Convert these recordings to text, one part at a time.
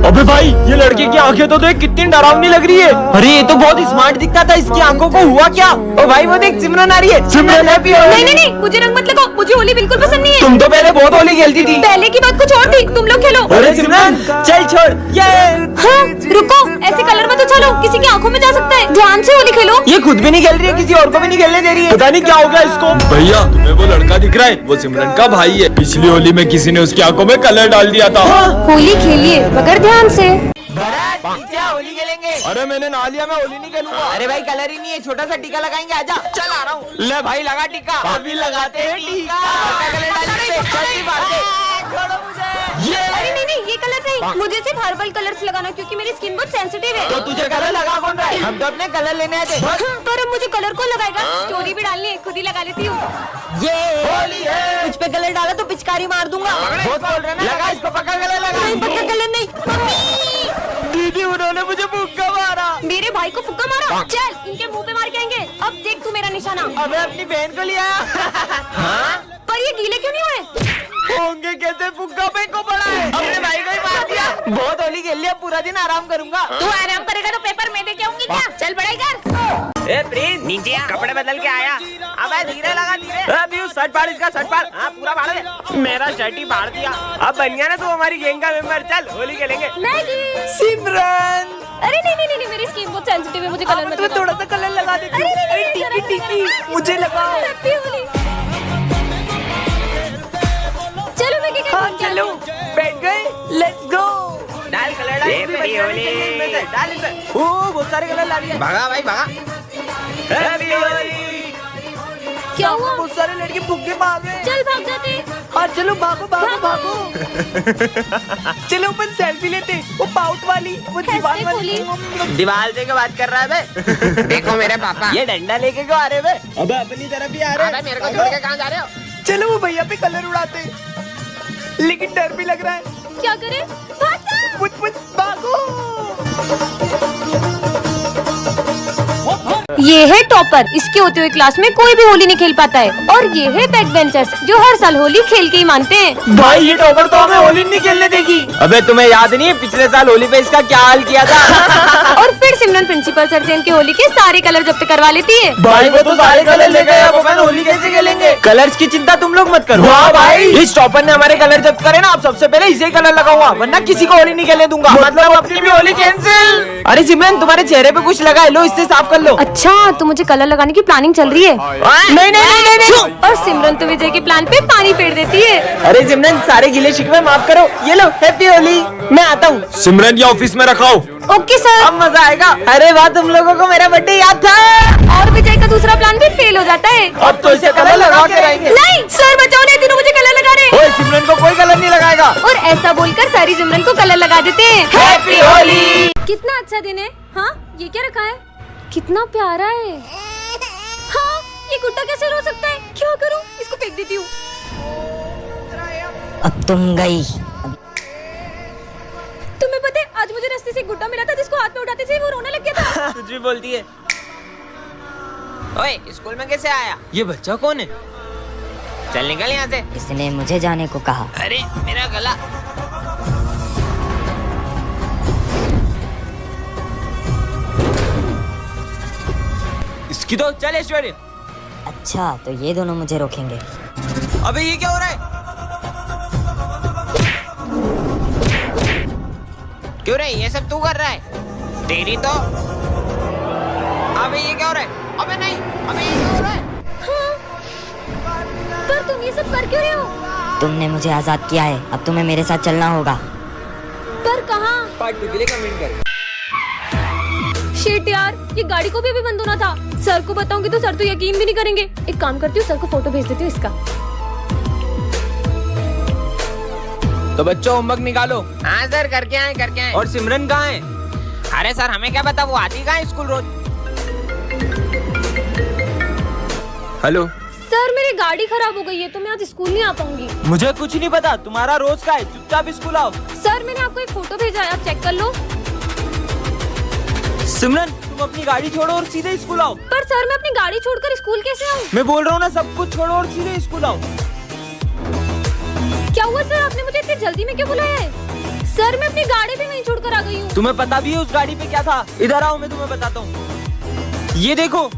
अबे भाई ये लड़के की आंखें तो देख कितनी डरावनी लग रही है। अरे ये तो बहुत स्मार्ट दिखता था, इसकी आंखों को हुआ क्या? ओ भाई वो देख सिमरन आ रही है। सिमरन हैप्पी होली। नहीं नहीं नहीं, मुझे रंग मत लगाओ, मुझे होली बिल्कुल पसंद नहीं है। तुम तो पहले बहुत होली खेलती थी। पहले की बात कुछ और थी, तुम लोग खेलो। अरे सिमरन चल छोड़ ये। हाँ रुको, ऐसे कलर मत उछालो, किसी की आंखों में जा सकता है। ध्यान से होली खेलो। ये खुद भी नहीं खेल रही है, किसी और को भी नहीं खेलने दे रही है। पता नहीं क्या हो गया इसको। भैया तुम्हें वो लड़का दिख रहा है, वो सिमरन का भाई है। पिछली होली में किसी ने उसकी आंखों में कलर डाल दिया था। होली खेलिए मगर ध्यान से। होली खेलेंगे। अरे मैंने नहा लिया, मैं होली नहीं खेलूंगा। अरे भाई कलर ही नहीं है, छोटा सा टीका लगाएंगे, आजा। चल आ रहा हूँ। ले भाई लगा टीका। अभी लगाते हैं टीका। अरे नहीं नहीं, ये कलर नहीं, मुझे सिर्फ हर्बल कलर्स लगाना, क्योंकि मेरी स्किन बहुत सेंसिटिव है। तो तुझे कलर लगा कौन रहा है? हम तो अपने कलर लेने आए थे। पर अब मुझे कलर कौन लगाएगा? स्टोरी भी डालनी है, खुद ही लगा लेती हूँ। ये होली है। कुछ पे कलर डाला तो पिचकारी मार दूंगा। बहुत बोल रहे ना। लगा इसको, पक्का कलर लगा। नहीं पक्का कलर नहीं। दीदी उन्होंने मुझे फुक्का मारा। मेरे भाई को फुक्का मारा? चल इनके मुंह पे मार के आएंगे। अब देख तू मेरा निशाना। अबे अपनी बहन को लिया। पर ये गीले क्यों नहीं हुए? होंगे कैसे, फुक्का पे को पड़ा है। अपने भाई को ही मार दिया। बहुत होली खेल लिया, पूरा दिन आराम करूंगा। तू आराम करेगा तो पेपर मैं दे के आऊंगी क्या? चल पढ़ाई कर। ए प्रिंस नीचे कपड़े बदल के आया। अबे धीरे लगा, धीरे। अबे शर्ट फाड़ इसका, शर्ट फाड़। हाँ पूरा फाड़ दे। मेरा शर्ट ही फाड़ दिया। अब बन गया ना तू हमारी गैंग का मेंबर। चल होली खेलेंगे। मैगी। सिमरन अरे नहीं नहीं नहीं, मेरी स्किन बहुत सेंसिटिव है, मुझे कलर मत लगाओ। थोड़ा सा कलर लगा देती हूँ। अरे टिकी टिकी मुझे लगाओ। हैप्पी होली। चलो मैगी के हाँ चलो बैठ गए, लेट्स गो। डाल कलर डाल। डाल इसमें। ओ बहुत सारे कलर ला दिए। भागा भाई भागा। हैप्पी होली। क्या हुआ? बहुत सारे लड़के फुग्गे मार रहे हैं। चल भाग जाते। हाँ चलो भागो भागो भागो। चलो अपन सेल्फी लेते। वो पाउट वाली, वो दीवार वाली। दीवार से क्या बात कर रहा है बे? देखो मेरे पापा ये डंडा लेके क्यों आ रहे बे? अबे अपनी तरफ ही आ रहे हैं। मेरे को छोड़ के कहाँ जा रहे हो? चलो वो भैया पे कलर उड़ाते, लेकिन डर भी लग रहा है। क्या करे? भाग जा। कुछ कुछ भागो। ये है टॉपर, इसके होते हुए क्लास में कोई भी होली नहीं खेल पाता है। और ये है बैक बेंचर्स, जो हर साल होली खेल के ही मानते हैं। भाई ये टॉपर तो हमें होली नहीं खेलने देगी। अबे तुम्हें याद नहीं है पिछले साल होली पे इसका क्या हाल किया था? और फिर सिमरन प्रिंसिपल सर से इनकी होली के सारे कलर जब्त करवा लेती है। भाई वो तो सारे कलर ले गए, अब अपन होली कैसे खेलेंगे? कलर्स की चिंता तुम लोग मत करो। हाँ भाई। इस टॉपर ने हमारे कलर जब्त करे ना, अब सबसे पहले इसे ही कलर लगाऊंगा, वरना किसी को होली नहीं खेलने दूंगा। मतलब अपनी भी होली कैंसिल। अरे सिमरन तुम्हारे चेहरे पे कुछ लगा है, लो इससे साफ कर लो। अच्छा तो मुझे कलर लगाने की प्लानिंग चल रही है। नहीं नहीं नहीं नहीं। और सिमरन तो विजय के प्लान पे पानी फेर देती है। अरे सिमरन सारे गिले शिकवे माफ करो, ये लो हैप्पी होली। मैं आता हूँ। सिमरन ये ऑफिस में रखाओ। Okay sir. अब मजा आएगा। अरे वाह तुम लोगों को मेरा बर्थडे याद था। और विजय का दूसरा प्लान भी फेल हो जाता है। अब तो इसे कलर लगा के रहेंगे। नहीं सर बचाओ, नहीं तीनों मुझे कलर लगा रहे। ओए सिमरन को कोई कलर नहीं लगाएगा। और ऐसा बोलकर सारी सिमरन को कलर लगा देते हैं। हैप्पी होली। कितना अच्छा दिन है। हाँ ये क्या रखा है? कितना प्यारा है। हाँ ये गुड्डा कैसे रो सकता है? क्या करूँ? इसको फेंक देती हूँ। अब तुम गई। तुम्हें पता है आज मुझे रास्ते से एक गुड्डा मिला था, जिसको हाथ में उठाते से वो रोने लग गया था। कुछ भी बोलती है। ओए स्कूल में कैसे आया? ये बच्चा कौन है? चल निकल यहाँ से। इसने मुझे जाने को कहा। अरे मेरा गला। इसकी तो चल ऐश्वर्य। अच्छा तो ये दोनों मुझे रोकेंगे। अबे ये क्या हो रहा है? क्यों रे ये सब तू कर रहा है? तेरी तो। अबे ये क्या हो रहा है? अबे नहीं, अबे ये क्या हो रहा है? हाँ? पर तुम ये सब कर क्यों रहे हो? तुमने मुझे आजाद किया है, अब तुम्हें मेरे साथ चलना होगा। पर कहाँ? पार्ट 2 के लिए कमेंट कर। शिट यार, ये गाड़ी को भी अभी बंद होना था। सर को बताऊंगी तो सर तो यकीन भी नहीं करेंगे। एक काम करती हूँ, सर को फोटो भेज देती हूँ इसका। तो बच्चों होमवर्क निकालो। हाँ सर करके आए। और सिमरन कहाँ है? अरे सर हमें क्या पता, वो आती कहाँ है स्कूल रोज। हेलो सर मेरी गाड़ी खराब हो गई है तो मैं आज स्कूल नहीं आ पाऊंगी। मुझे कुछ नहीं पता, तुम्हारा रोज का है, चुपचाप स्कूल आओ। सर मैंने आपको एक फोटो भेजा है, आप चेक कर लो। सिमरन तुम अपनी गाड़ी छोड़ो और सीधे स्कूल आओ। पर सर मैं अपनी गाड़ी छोड़कर स्कूल कैसे आऊँ? मैं बोल रहा हूँ ना, सब कुछ छोड़ो और सीधे स्कूल आओ। क्या हुआ सर, आपने मुझे इतनी जल्दी में क्यों बुलाया है? सर मैं अपनी गाड़ी भी वहीं छोड़कर आ गई हूँ। तुम्हें पता भी है उस गाड़ी पे क्या था? इधर आओ, मैं तुम्हें बताता हूँ। ये देखो,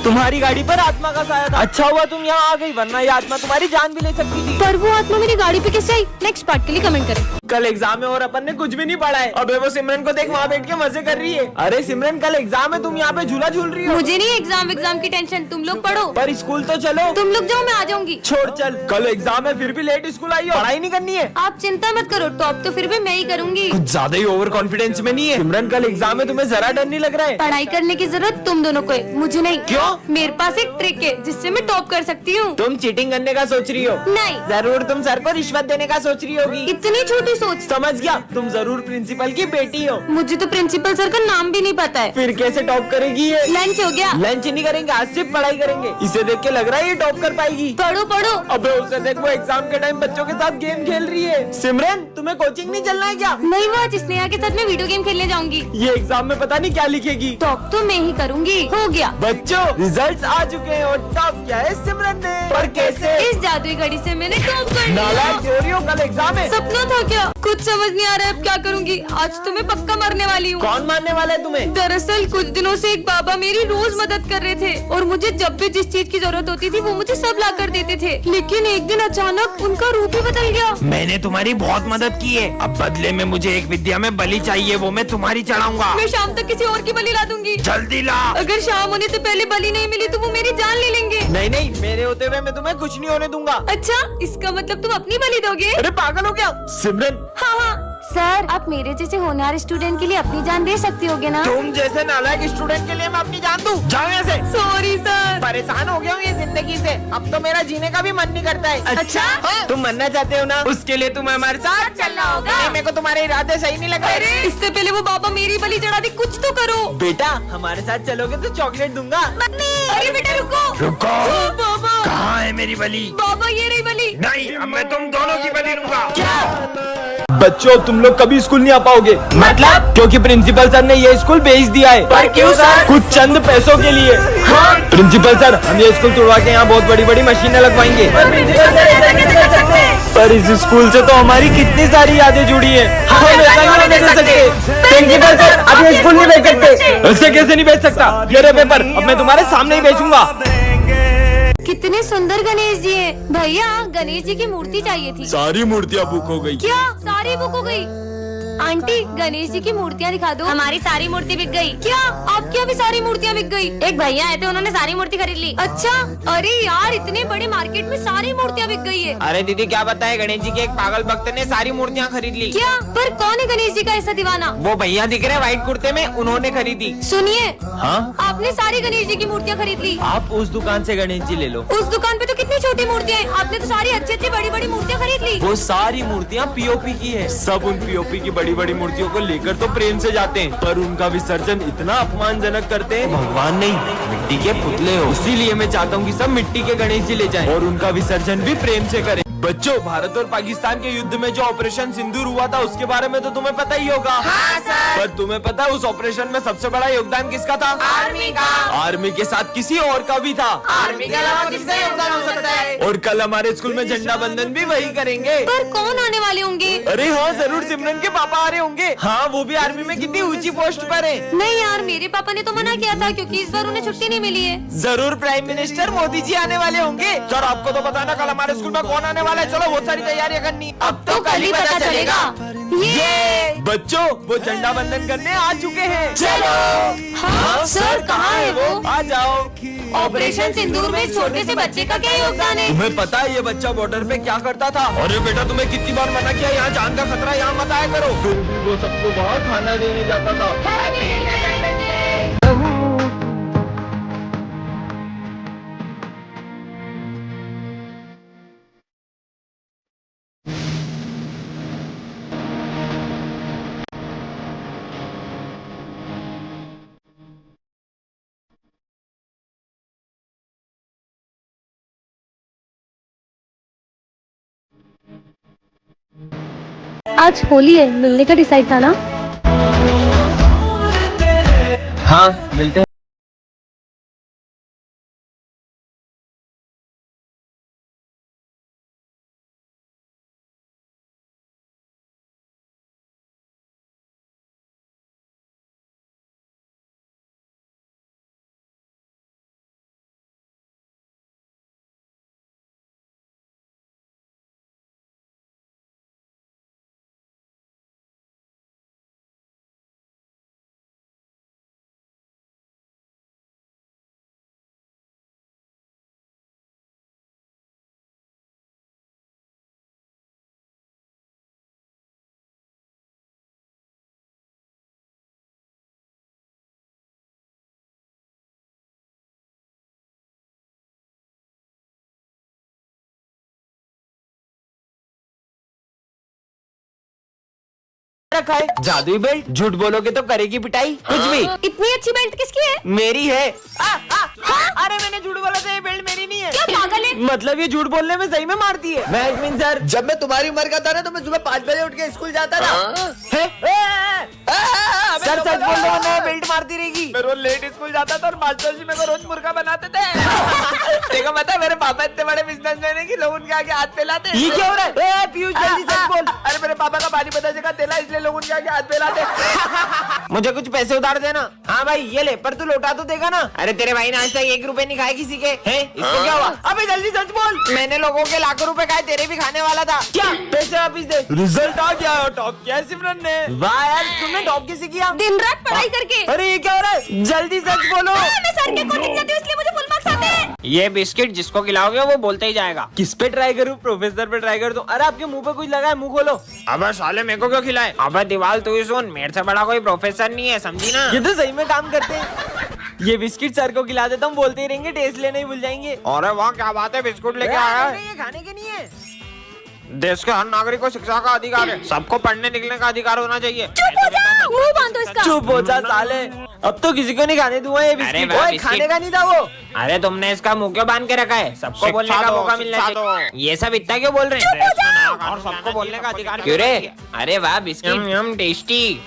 तुम्हारी गाड़ी पर आत्मा का साया था। अच्छा हुआ तुम यहाँ आ गई, वरना ये आत्मा तुम्हारी जान भी ले सकती थी। पर वो आत्मा मेरी गाड़ी पे कैसे आई? नेक्स्ट पार्ट के लिए कमेंट करें। कल एग्जाम है और अपन ने कुछ भी नहीं पढ़ा है। अबे वो सिमरन को देख, वहाँ बैठ के मजे कर रही है। अरे सिमरन, कल एग्जाम है, तुम यहाँ पे झूला झूल रही हो। मुझे नहीं एग्जाम की टेंशन, तुम लोग पढ़ो। पर स्कूल तो चलो। तुम लोग जाओ, मैं आ जाऊंगी। छोड़, चल। कल एग्जाम है, फिर भी लेट स्कूल आई हो। पढ़ाई नहीं करनी है। आप चिंता मत करो, टॉप तो फिर भी मैं ही करूंगी। कुछ ज्यादा ही ओवर कॉन्फिडेंस में नहीं है? सिमरन, कल एग्जाम है, तुम्हें जरा डर नहीं लग रहा है? पढ़ाई करने की जरूरत तुम दोनों को है, मुझे नहीं। क्यों? मेरे पास एक ट्रिक है जिससे मैं टॉप कर सकती हूँ। तुम चीटिंग करने का सोच रही हो? नहीं। जरूर तुम सर को रिश्वत देने का सोच रही होगी। इतनी छोटी सोच। समझ गया, तुम जरूर प्रिंसिपल की बेटी हो। मुझे तो प्रिंसिपल सर का नाम भी नहीं पता है। फिर कैसे टॉप करेगी ये? लंच हो गया? लंच नहीं करेंगे, आज सिर्फ पढ़ाई करेंगे। इसे देख के लग रहा है ये टॉप कर पाएगी। पढ़ो पढ़ो। अबे उसे देख, वो एग्जाम के टाइम बच्चों के साथ गेम खेल रही है। सिमरन, तुम्हें कोचिंग नहीं चलना है क्या? नहीं, वो आज स्नेहा के साथ में वीडियो गेम खेलने जाऊंगी। ये एग्जाम में पता नहीं क्या लिखेगी। टॉप तो मैं ही करूंगी। हो गया बच्चों, रिजल्ट्स आ चुके हैं और टॉप किया है सिमरन ने। पर कैसे? इस जादुई घड़ी से मैंने टॉप कर नालायक लिया। चोरी हो, कल एग्जाम है। सपना था क्या? कुछ समझ नहीं आ रहा है अब क्या करूंगी। आज तो मैं पक्का मरने वाली हूँ। कौन मारने वाला है तुम्हें? दरअसल कुछ दिनों से एक बाबा मेरी रोज मदद कर रहे थे और मुझे जब भी जिस चीज की जरूरत होती थी वो मुझे सब ला कर देते थे। लेकिन एक दिन अचानक उनका रूप ही बदल गया। मैंने तुम्हारी बहुत मदद की है, अब बदले में मुझे एक विद्या में बलि चाहिए, वो मैं तुम्हारी चढ़ाऊंगा। मैं शाम तक किसी और की बलि ला दूंगी। जल्दी ला। अगर शाम होने से पहले बलि नहीं मिली तो वो मेरी जान ले लेंगे। नहीं नहीं, मेरे होते हुए मैं तुम्हें कुछ नहीं होने दूंगा। अच्छा, इसका मतलब तुम अपनी बलि दोगे? अरे पागल हो क्या सिमरन? हाँ हाँ सर, आप मेरे जैसे होनहार स्टूडेंट के लिए अपनी जान दे सकती होगे ना? तुम जैसे नालायक स्टूडेंट के लिए मैं अपनी जान दूं? जाओ यहाँ से। Sorry sir. परेशान हो गया हूँ ये जिंदगी से, अब तो मेरा जीने का भी मन नहीं करता है। अच्छा? हाँ? तुम मरना चाहते हो ना, उसके लिए तुम्हें हमारे साथ चलना होगा। नहीं, मेरे को तुम्हारे इरादे सही नहीं लग रहे। इससे पहले वो बाबा मेरी बलि चढ़ा दी, कुछ तो करो। बेटा, हमारे साथ चलोगे तो चॉकलेट दूंगा। अरे बेटा रुको। रुको। बाबा, कहाँ है मेरी बलि? बाबा ये रही बलि। नहीं, अब मैं तुम दोनों की बलि लूंगा। क्या बच्चों, तुम लोग कभी स्कूल नहीं आ पाओगे। मतलब? क्योंकि प्रिंसिपल सर ने ये स्कूल बेच दिया है। पर क्यों सर? कुछ चंद पैसों के लिए। हाँ? प्रिंसिपल सर, हम ये स्कूल तोड़वा के यहाँ बहुत बड़ी बड़ी मशीनें लगवाएंगे। पर इस स्कूल से तो हमारी कितनी सारी यादें जुड़ी हैं। हम ऐसा नहीं होने दे सकते। प्रिंसिपल सर, अब ये स्कूल नहीं बेच सकते। ऐसे कैसे नहीं बेच सकता? ये रहे पेपर, अब मैं तुम्हारे सामने ही बेचूंगा। कितने सुंदर गणेश जी हैं। भैया, गणेश जी की मूर्ति चाहिए थी। सारी मूर्तियाँ बुक हो गई। क्या सारी बुक हो गई? आंटी, गणेश जी की मूर्तियाँ दिखा दो। हमारी सारी मूर्ति बिक गई। क्या आपकी अभी सारी मूर्तियाँ बिक गई? एक भैया आए थे, उन्होंने सारी मूर्ति खरीद ली। अच्छा? अरे यार, इतने बड़े मार्केट में सारी मूर्तियाँ बिक गई है। अरे दीदी, क्या बताए, गणेश जी के एक पागल भक्त ने सारी मूर्तियाँ खरीद ली। क्या? पर कौन है गणेश जी का ऐसा दीवाना? वो भैया दिख रहे व्हाइट कुर्ते में, उन्होंने खरीदी। सुनिए, हाँ? आपने सारी गणेश जी की मूर्तियाँ खरीद ली। आप उस दुकान से गणेश जी ले लो। उस दुकान पे तो कितनी छोटी मूर्तियाँ हैं, आपने तो सारी अच्छी अच्छी बड़ी बड़ी मूर्तियाँ खरीद ली। वो सारी मूर्तियाँ पीओपी की है। सब उन पीओपी की बड़ी बड़ी मूर्तियों को लेकर तो प्रेम से जाते हैं, पर उनका विसर्जन इतना अपमानजनक करते हैं। भगवान नहीं, मिट्टी के पुतले हो। इसीलिए मैं चाहता हूँ कि सब मिट्टी के गणेश जी ले जाएं और उनका विसर्जन भी प्रेम से करें। बच्चों, भारत और पाकिस्तान के युद्ध में जो ऑपरेशन सिंदूर हुआ था उसके बारे में तो तुम्हें पता ही होगा। हाँ सर। पर तुम्हें पता है उस ऑपरेशन में सबसे बड़ा योगदान किसका था? आर्मी का। आर्मी के साथ किसी और का भी था। आर्मी के अलावा किसका योगदान हो सकता है? और कल हमारे स्कूल में झंडा बंधन भी वही करेंगे। पर कौन आने वाले होंगे? अरे हाँ, जरूर सिमरन के पापा आ रहे होंगे। हाँ, वो भी आर्मी में कितनी ऊंची पोस्ट पर है। नहीं यार, मेरे पापा ने तो मना किया था क्योंकि इस बार उन्हें छुट्टी नहीं मिली है। जरूर प्राइम मिनिस्टर मोदी जी आने वाले होंगे। सर, आपको तो पता ना कल हमारे स्कूल में कौन आने वाला है। चलो, बहुत सारी तैयारियां करनी। अब तो कल ही पता चलेगा। ये बच्चों, वो झंडा बंधन करने आ चुके हैं। चलो। हाँ सर, कहाँ है वो? आ जाओ। ऑपरेशन सिंदूर में इस छोटे से बच्चे का क्या योगदान है? तुम्हें पता है ये बच्चा बॉर्डर पे क्या करता था? अरे बेटा, तुम्हें कितनी बार मना किया, यहाँ जान का खतरा, यहाँ मत आया करो। फिर भी वो सबको वहाँ खाना देने जाता था। आज होली है, मिलने का डिसाइड था ना? हाँ, मिलते हैं। रखा है जादुई बेल्ट। झूठ बोलोगे तो करेगी पिटाई। कुछ भी। इतनी अच्छी बेल्ट किसकी है? मेरी है। अरे मैंने झूठ बोला था, ये बेल्ट मेरी नहीं है। क्या पागल है? मतलब ये झूठ बोलने में सही में मारती है। मैं सर, जब मैं तुम्हारी उम्र का था ना तो मैं सुबह 5 बजे उठ के स्कूल जाता था। सर सच बोल रहा हूँ, मैं बेल्ट मारती रहेगी। मैं रोज लेट स्कूल जाता था और मास्टर जी मेरे को रोज मुर्गा बनाते थे। देखो पता है मेरे पापा इतने बड़े बिजनेसमैन है कि लोग उनके आगे हाथ फैलाते। ये क्या हो रहा है? पीयूष जल्दी सच बोल। अरे मेरे पापा का पानी पता जगह तेला, इसलिए लोग उनके आगे हाथ फैलाते। मुझे कुछ पैसे उधार देना। हाँ भाई ये ले, पर तू लौटा तो देगा ना। अरे तेरे भाई ने आज तक 1 रुपए नहीं खाए किसी के। हैं? इसको क्या हुआ? अबे जल्दी सच बोल। मैंने लोगों के लाखों रुपए खाए, तेरे भी खाने वाला था। क्या? पैसे वापिस दे। रिजल्ट आ गया, टॉप किया है सिमरन ने। वाह यार, तुमने टॉप कैसे किया? दिन रात पढ़ाई करके। अरे ये क्या हो रहा है? जल्दी सच बोलो। मैं सर के कोचिंग जाती हूँ इसलिए मुझे फुल मार्क्स आते हैं। ये बिस्किट जिसको खिलाओगे वो बोलते ही जाएगा। किस पे ट्राई करूँ? प्रोफेसर पे ट्राई कर दूं। अरे आपके मुंह पे कुछ लगा है, मुंह खोलो। अबे साले मेरे को क्यों खिलाए? अबे दीवाल तू ही सुन, मेरे से बड़ा कोई प्रोफेसर नहीं है, समझी ना? ये तो सही में काम करते हैं। ये बिस्किट सर को खिला देता हूँ, बोलते ही रहेंगे, टेस्ट लेने ही भूल जाएंगे। अरे वाह क्या बात है, बिस्कुट लेके आया है। ये खाने के नहीं है। देश के हर नागरिक को शिक्षा का अधिकार है, सबको पढ़ने निकलने का अधिकार होना चाहिए। चुप हो जा, मुंह बांधो इसका। चुप हो जा साले, अब तो किसी को नहीं खाने दूंगा ये बिस्किट। ओए खाने का नहीं था वो। अरे तुमने इसका मुंह क्यों बांध के रखा है? सबको बोलने का मौका मिलना चाहिए। ये सब इतना क्यों बोल रहे हैं? और सबको बोलने का अधिकार क्यों रे? अरे वाह बिस्किट टेस्टी।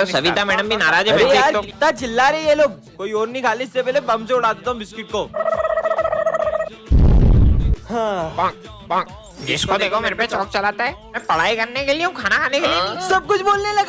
सविता मैडम भी नाराज है। इतना चिल्ला रहे ये लोग, कोई और नहीं खा ले, इससे पहले बम से उड़ा देता हूँ बिस्किट को। जिसको देखो मेरे पे चौक चलाता है। मैं पढ़ाई करने के लिए हूँ, खाना खाने के लिए नहीं। सब कुछ बोलने लगा।